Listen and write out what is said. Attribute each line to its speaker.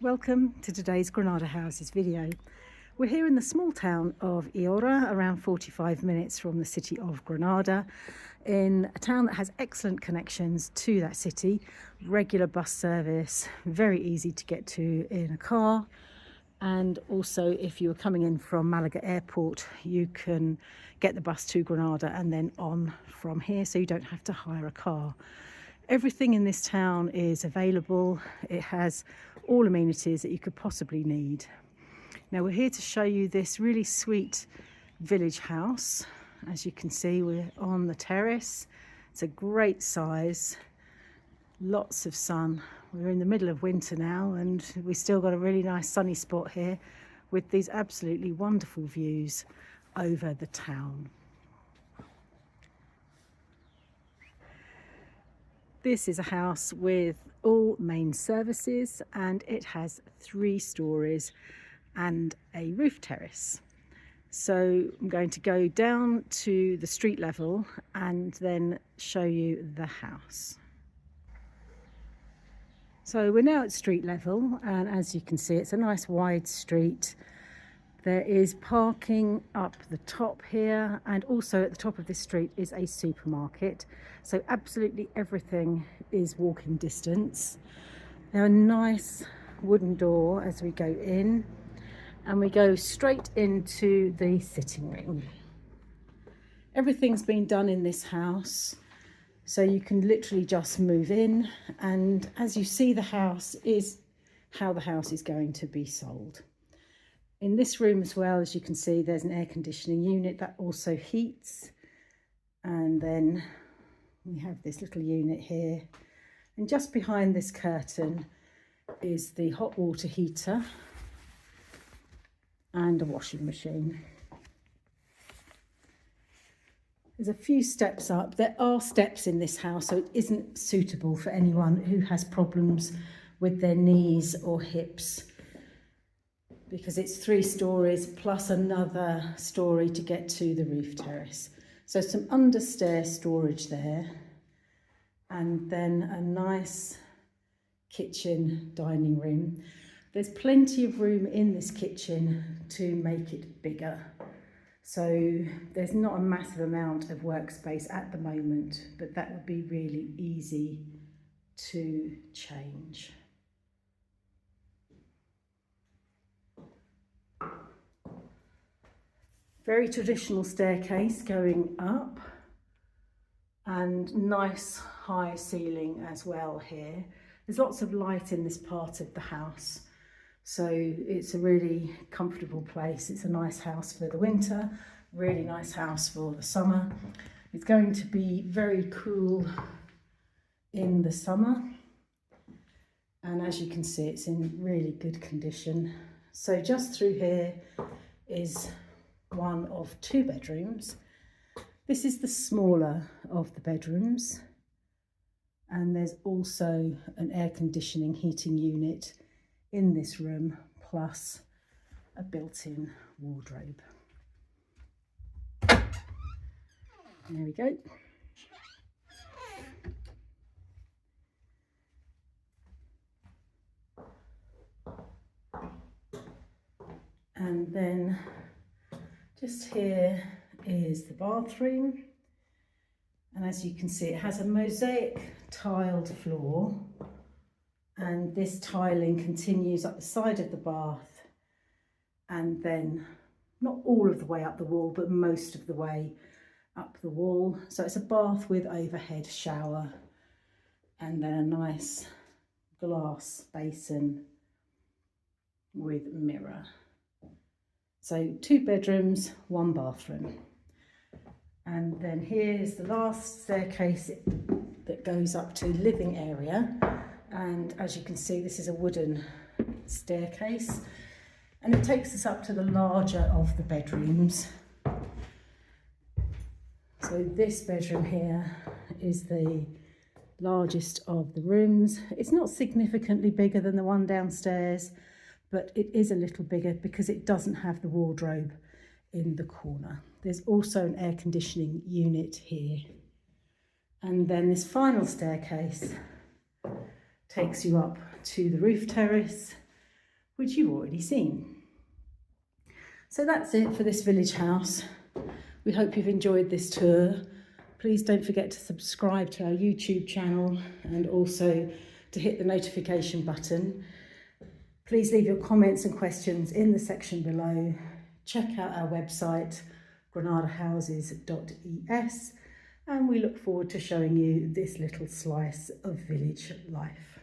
Speaker 1: Welcome to today's Granada Houses video. We're here in the small town of Illora, around 45 minutes from the city of Granada, in a town that has excellent connections to that city, regular bus service, very easy to get to in a car, and also if you are coming in from Malaga Airport, you can get the bus to Granada and then on from here, so you don't have to hire a car. Everything in this town is available. It has all amenities that you could possibly need. Now we're here to show you this really sweet village house. As you can see, we're on the terrace. It's a great size, lots of sun. We're in the middle of winter now and we still got a really nice sunny spot here with these absolutely wonderful views over the town. This is a house with all main services and it has 3 stories and a roof terrace. So I'm going to go down to the street level and then show you the house. So we're now at street level, and as you can see, it's a nice wide street. There is parking up the top here, and also at the top of this street is a supermarket. So absolutely everything is walking distance. There are a nice wooden door as we go in, and we go straight into the sitting room. Everything's been done in this house, so you can literally just move in, and as you see, the house is how the house is going to be sold. In this room as well, as you can see, there's an air conditioning unit that also heats. And then we have this little unit here. And just behind this curtain is the hot water heater and a washing machine. There's a few steps up. There are steps in this house, so it isn't suitable for anyone who has problems with their knees or hips, because it's 3 stories plus another story to get to the roof terrace. So some understair storage there, and then a nice kitchen dining room. There's plenty of room in this kitchen to make it bigger. So there's not a massive amount of workspace at the moment, but that would be really easy to change. Very traditional staircase going up, and nice high ceiling as well here. There's lots of light in this part of the house, so it's a really comfortable place. It's a nice house for the winter, really nice house for the summer. It's going to be very cool in the summer, and as you can see, it's in really good condition. So just through here is one of 2 bedrooms. This is the smaller of the bedrooms, and there's also an air conditioning heating unit in this room, plus a built-in wardrobe. There we go. And then just here is the bathroom, and as you can see, it has a mosaic tiled floor, and this tiling continues up the side of the bath, and then not all of the way up the wall, but most of the way up the wall. So it's a bath with overhead shower, and then a nice glass basin with mirror. So 2 bedrooms, 1 bathroom. And then here's the last staircase that goes up to living area. And as you can see, this is a wooden staircase, and it takes us up to the larger of the bedrooms. So this bedroom here is the largest of the rooms. It's not significantly bigger than the one downstairs, but it is a little bigger because it doesn't have the wardrobe in the corner. There's also an air conditioning unit here. And then this final staircase takes you up to the roof terrace, which you've already seen. So that's it for this village house. We hope you've enjoyed this tour. Please don't forget to subscribe to our YouTube channel and also to hit the notification button. Please leave your comments and questions in the section below. Check out our website, granadahouses.es, and we look forward to showing you this little slice of village life.